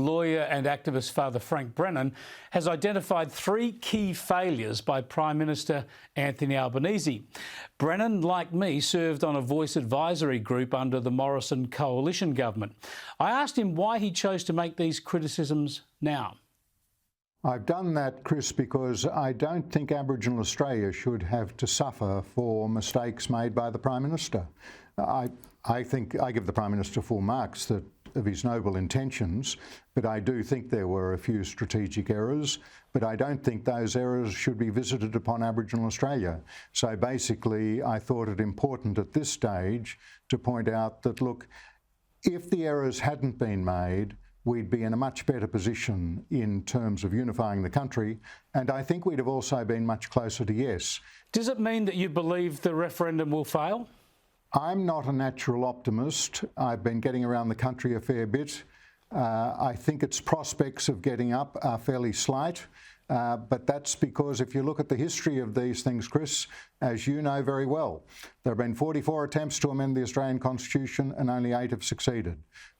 Lawyer and activist Father Frank Brennan has identified three key failures by Prime Minister Anthony Albanese. Brennan, like me, served on a voice advisory group under the Morrison coalition government. I asked him why he chose to make these criticisms now. I've done that, Chris, because I don't think Aboriginal Australia should have to suffer for mistakes made by the Prime Minister. I think I give the Prime Minister full marks of his noble intentions, but I do think there were a few strategic errors, but I don't think those errors should be visited upon Aboriginal Australia. So basically, I thought it important at this stage to point out that, look, if the errors hadn't been made, we'd be in a much better position in terms of unifying the country, and I think we'd have also been much closer to yes. Does it mean that you believe the referendum will fail? I'm not a natural optimist. I've been getting around the country a fair bit. I think its prospects of getting up are fairly slight, but that's because if you look at the history of these things, Chris, as you know very well, there have been 44 attempts to amend the Australian Constitution and only 8 have succeeded.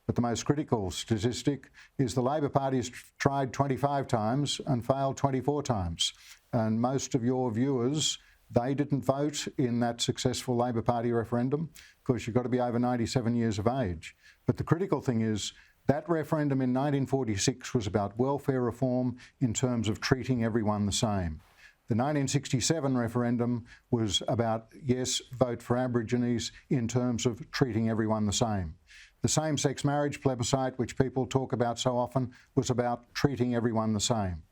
But the most critical statistic is the Labor Party has tried 25 times and failed 24 times. And most of your viewers, they didn't vote in that successful Labor Party referendum because you've got to be over 97 years of age. But the critical thing is that referendum in 1946 was about welfare reform in terms of treating everyone the same. The 1967 referendum was about, yes, vote for Aborigines in terms of treating everyone the same. The same-sex marriage plebiscite, which people talk about so often, was about treating everyone the same.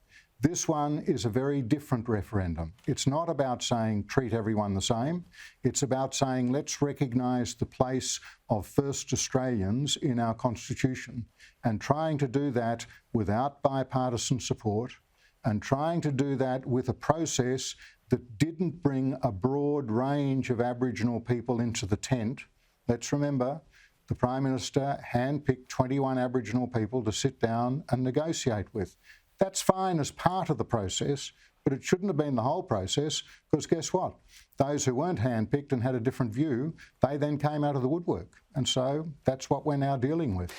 This one is a very different referendum. It's not about saying treat everyone the same. It's about saying let's recognise the place of first Australians in our Constitution, and trying to do that without bipartisan support, and trying to do that with a process that didn't bring a broad range of Aboriginal people into the tent. Let's remember, the Prime Minister handpicked 21 Aboriginal people to sit down and negotiate with. That's fine as part of the process, but it shouldn't have been the whole process, because guess what? Those who weren't handpicked and had a different view, they then came out of the woodwork. And so that's what we're now dealing with.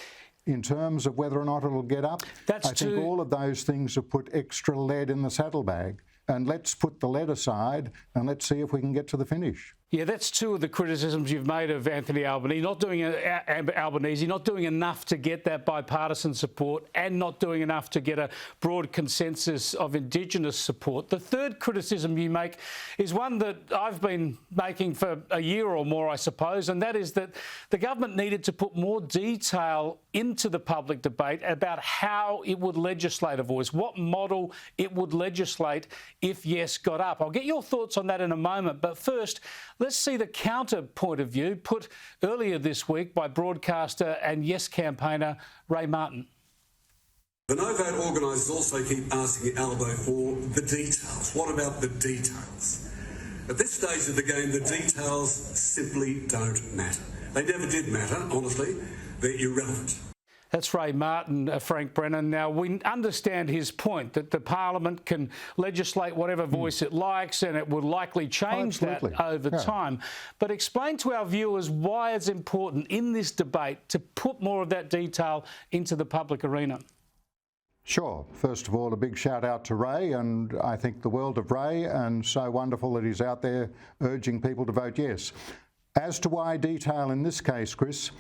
In terms of whether or not it'll get up, I think all of those things have put extra lead in the saddlebag. And let's put the lead aside and let's see if we can get to the finish. Yeah, that's two of the criticisms you've made of Anthony Albanese, not doing enough to get that bipartisan support and not doing enough to get a broad consensus of Indigenous support. The third criticism you make is one that I've been making for a year or more, I suppose, and that is that the government needed to put more detail into the public debate about how it would legislate a voice, what model it would legislate if yes got up. I'll get your thoughts on that in a moment, but first, let's see the counter point of view put earlier this week by broadcaster and Yes campaigner Ray Martin. The No Vote organisers also keep asking Albo for the details. What about the details? At this stage of the game, the details simply don't matter. They never did matter, honestly. They're irrelevant. That's Ray Martin, Frank Brennan. Now, we understand his point that the Parliament can legislate whatever voice it likes and it will likely change that over time. But explain to our viewers why it's important in this debate to put more of that detail into the public arena. Sure. First of all, a big shout out to Ray, and I think the world of Ray, and so wonderful that he's out there urging people to vote yes. As to why detail in this case, Chris,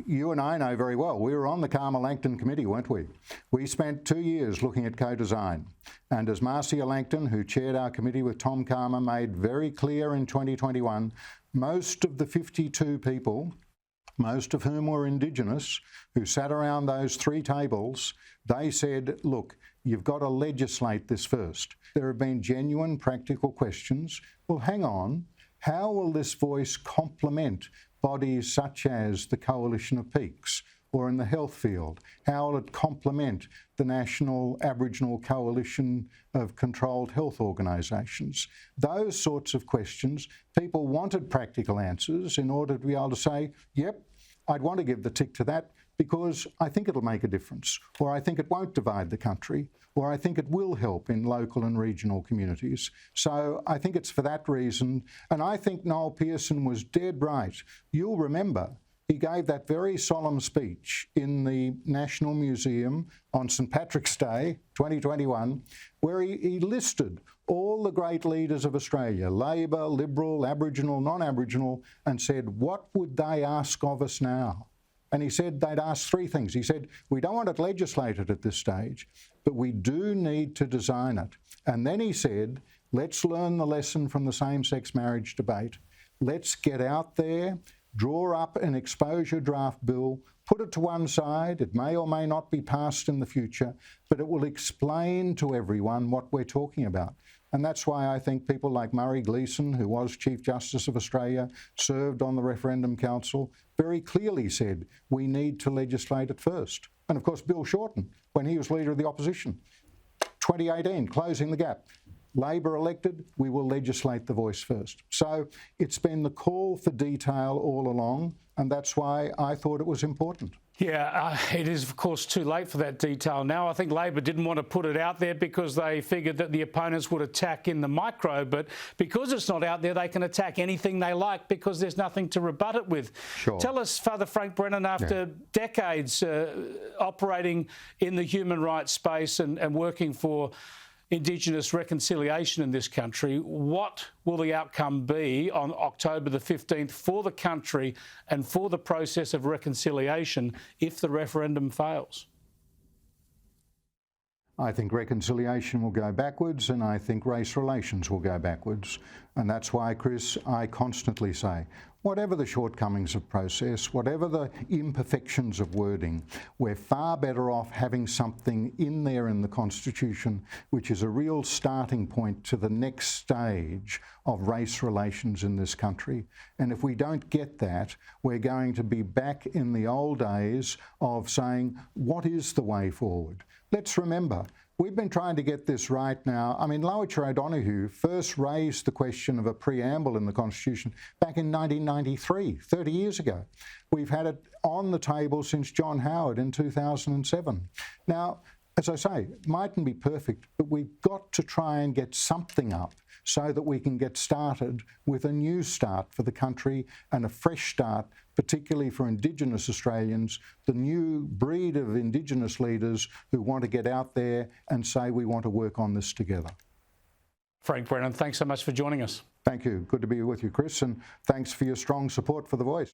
you and I know very well. We were on the Carmel-Langton committee, weren't we? We spent 2 years looking at co-design. And as Marcia Langton, who chaired our committee with Tom Calma, made very clear in 2021, most of the 52 people, most of whom were Indigenous, who sat around those 3 tables, they said, look, you've got to legislate this first. There have been genuine practical questions. Well, hang on. How will this voice complement bodies such as the Coalition of Peaks or in the health field? How will it complement the National Aboriginal Coalition of Controlled Health Organisations? Those sorts of questions, people wanted practical answers in order to be able to say, yep, I'd want to give the tick to that because I think it'll make a difference, or I think it won't divide the country, or I think it will help in local and regional communities. So I think it's for that reason. And I think Noel Pearson was dead right. You'll remember he gave that very solemn speech in the National Museum on St Patrick's Day 2021, where he listed all the great leaders of Australia, Labor, Liberal, Aboriginal, non-Aboriginal, and said, what would they ask of us now? And he said they'd ask three things. He said, we don't want it legislated at this stage, but we do need to design it. And then he said, let's learn the lesson from the same-sex marriage debate. Let's get out there, draw up an exposure draft bill, put it to one side. It may or may not be passed in the future, but it will explain to everyone what we're talking about. And that's why I think people like Murray Gleeson, who was Chief Justice of Australia, served on the Referendum Council, very clearly said we need to legislate it first. And of course, Bill Shorten, when he was Leader of the Opposition, 2018, closing the gap. Labor elected, we will legislate the voice first. So it's been the call for detail all along, and that's why I thought it was important. Yeah, it is, of course, too late for that detail now. I think Labor didn't want to put it out there because they figured that the opponents would attack in the micro, but because it's not out there, they can attack anything they like because there's nothing to rebut it with. Sure. Tell us, Father Frank Brennan, after decades operating in the human rights space and working for Indigenous reconciliation in this country, what will the outcome be on October the 15th for the country and for the process of reconciliation if the referendum fails? I think reconciliation will go backwards, and I think race relations will go backwards. And that's why, Chris, I constantly say, whatever the shortcomings of process, whatever the imperfections of wording, we're far better off having something in there in the Constitution which is a real starting point to the next stage of race relations in this country. And if we don't get that, we're going to be back in the old days of saying, what is the way forward? Let's remember, we've been trying to get this right now. I mean, Lowitja O'Donoghue first raised the question of a preamble in the Constitution back in 1993, 30 years ago. We've had it on the table since John Howard in 2007. Now, as I say, it mightn't be perfect, but we've got to try and get something up so that we can get started with a new start for the country and a fresh start, particularly for Indigenous Australians, the new breed of Indigenous leaders who want to get out there and say we want to work on this together. Frank Brennan, thanks so much for joining us. Thank you. Good to be with you, Chris, and thanks for your strong support for The Voice.